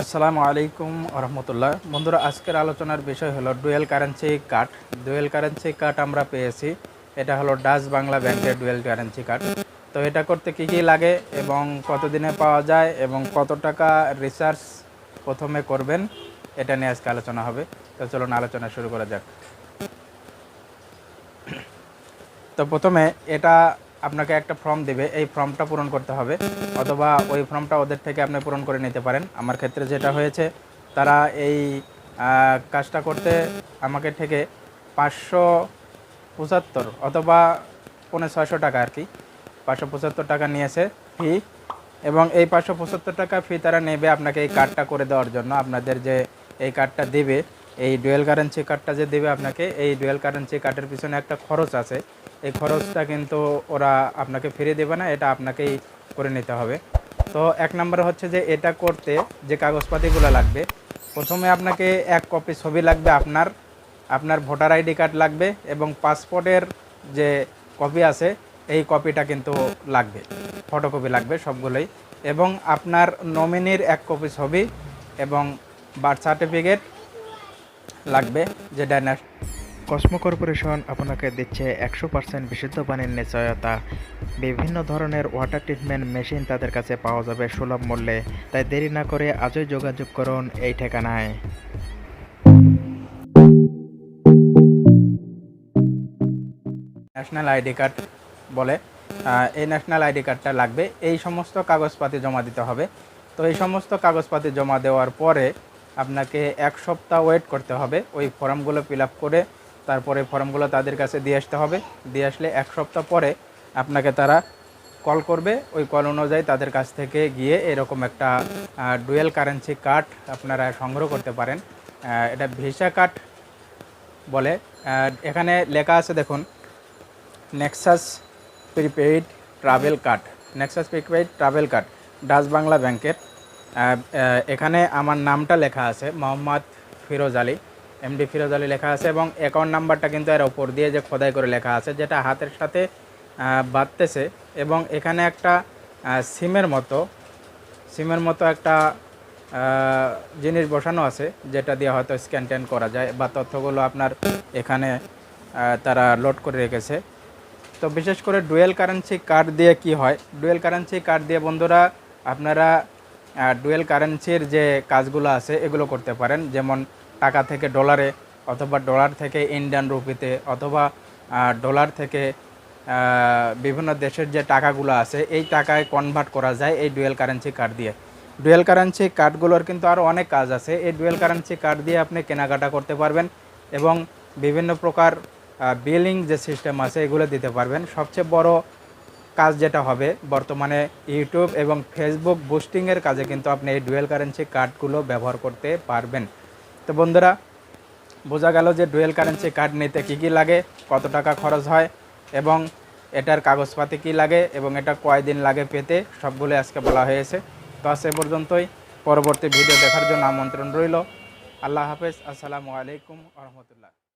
আসসালামু আলাইকুম রহমতুল্লাহ। বন্ধুরা, আজকের আলোচনার বিষয় হলো dual currency card. Dual currency card আমরা পেয়েছি, এটা হলো ডাচ বাংলা ব্যাংকের ডুয়েল কারেন্সি কার্ড। তো এটা করতে কি কি লাগে এবং কতদিনে পাওয়া যায় এবং কত টাকা রিচার্জ প্রথমে করবেন, এটা নিয়ে আজকে আলোচনা হবে। তো চলুন আলোচনা শুরু করা যাক। তো প্রথমে এটা আপনাকে একটা ফর্ম দেবে, এই ফর্মটা পূরণ করতে হবে, অথবা ওই ফর্মটা ওদের থেকে আপনি পূরণ করে নিতে পারেন। আমার ক্ষেত্রে যেটা হয়েছে, তারা এই কাজটা করতে আমাকে থেকে 575 অথবা 650 টাকা আর কি, 575 টাকা নিয়েছে ফি। এবং এই 575 টাকা ফি তারা নেবে আপনাকে এই কার্ডটা করে দেওয়ার জন্য। আপনাদের যে এই কার্ডটা দেবে, এই ডুয়েল কারেন্সি কার্ডটা যে দেবে আপনাকে, এই ডুয়েল কারেন্সি কার্ডের পিছনে একটা খরচ আছে। এই খরচটা কিন্তু ওরা আপনাকে ফিরিয়ে দেবে না, এটা আপনাকেই করে নিতে হবে। তো এক নম্বর হচ্ছে যে এটা করতে যে কাগজপাতিগুলো লাগবে, প্রথমে আপনাকে এক কপি ছবি লাগবে, আপনার ভোটার আইডি কার্ড লাগবে এবং পাসপোর্টের যে কপি আছে এই কপিটা কিন্তু লাগবে, ফটোকপি লাগবে সবগুলোই। এবং আপনার নমিনির এক কপি ছবি এবং বার্থ সার্টিফিকেট লাগবে, যেটা কসমো কর্পোরেশন আপনাকে দিচ্ছে 100% বিশুদ্ধ পানির নিশ্চয়তা। বিভিন্ন ধরনের ওয়াটার ট্রিটমেন্ট মেশিন তাদের কাছে পাওয়া যাবে সুলভ মূল্যে। তাই দেরি না করে আজই যোগাযোগ করুন এই ঠিকানায়। ন্যাশনাল আইডি কার্ড বলে, এই ন্যাশনাল আইডি কার্ডটা লাগবে। এই সমস্ত কাগজপাতি জমা দিতে হবে। তো এই সমস্ত কাগজপাতি জমা দেওয়ার পরে আপনাকে 1 সপ্তাহ ওয়েট করতে হবে, ওই ফর্মগুলো ফিল আপ করে তারপরে ফর্মগুলো তাদের কাছে দিয়ে আসতে হবে। দিয়ে আসলে 1 সপ্তাহ পরে আপনাকে তারা কল করবে, ওই কল অনুযায়ী তাদের কাছ থেকে গিয়ে এরকম একটা ডুয়েল কারেন্সি কার্ড আপনারা সংগ্রহ করতে পারেন। এটা ভিসা কার্ড বলে। এখানে লেখা আছে দেখুন, Nexus prepaid travel card. Nexus prepaid travel card Dutch Bangla ব্যাংকের। এখানে আমার নামটা লেখা আছে, মোহাম্মদ ফিরোজ আলী, এমডি ফিরোজ আলী লেখা আছে, এবং অ্যাকাউন্ট নাম্বারটা কিন্তু এর ওপর দিয়ে যে খোদাই করে লেখা আছে, যেটা হাতের সাথে বাঁধতেছে। এবং এখানে একটা সিমের মতো একটা জিনিস বসানো আছে, যেটা দিয়ে হয়তো স্ক্যান ট্যান করা যায় বা তথ্যগুলো আপনার এখানে তারা লোড করে রেখেছে। তো বিশেষ করে ডুয়েল কারেন্সি কার্ড দিয়ে কি হয়, ডুয়েল কারেন্সি কার্ড দিয়ে বন্ধুরা আপনারা ডুয়েল কারেন্সির যে কাজগুলো আছে এগুলো করতে পারেন। যেমন টাকা থেকে ডলারে, অথবা ডলার থেকে ইন্ডিয়ান রুপিতে, অথবা ডলার থেকে বিভিন্ন দেশের যে টাকাগুলো আছে এই টাকায় কনভার্ট করা যায় এই ডুয়েল কারেন্সি কার্ড দিয়ে। ডুয়েল কারেন্সি কার্ডগুলোর কিন্তু আরও অনেক কাজ আছে। এই ডুয়েল কারেন্সি কার্ড দিয়ে আপনি কেনাকাটা করতে পারবেন এবং বিভিন্ন প্রকার বিলিং যে সিস্টেম আছে এগুলো দিতে পারবেন। সবচেয়ে বড় কাজ যেটা হবে বর্তমানে, ইউটিউব এবং ফেসবুক বুস্টিংয়ের কাজে কিন্তু আপনি এই ডুয়েল কারেন্সি কার্ডগুলো ব্যবহার করতে পারবেন। তো বন্ধুরা, বোঝা গেল যে ডুয়েল কারেন্সি কার্ড নিতে কী কী লাগে, কত টাকা খরচ হয় এবং এটার কাগজপাতি কী লাগে এবং এটা কয়দিন লাগে পেতে, সবগুলো আজকে বলা হয়েছে। তো আজ এ পর্যন্তই। পরবর্তী ভিডিও দেখার জন্য আমন্ত্রণ রইল। আল্লাহ হাফেজ। আসসালামু আলাইকুম রহমতুল্লাহ।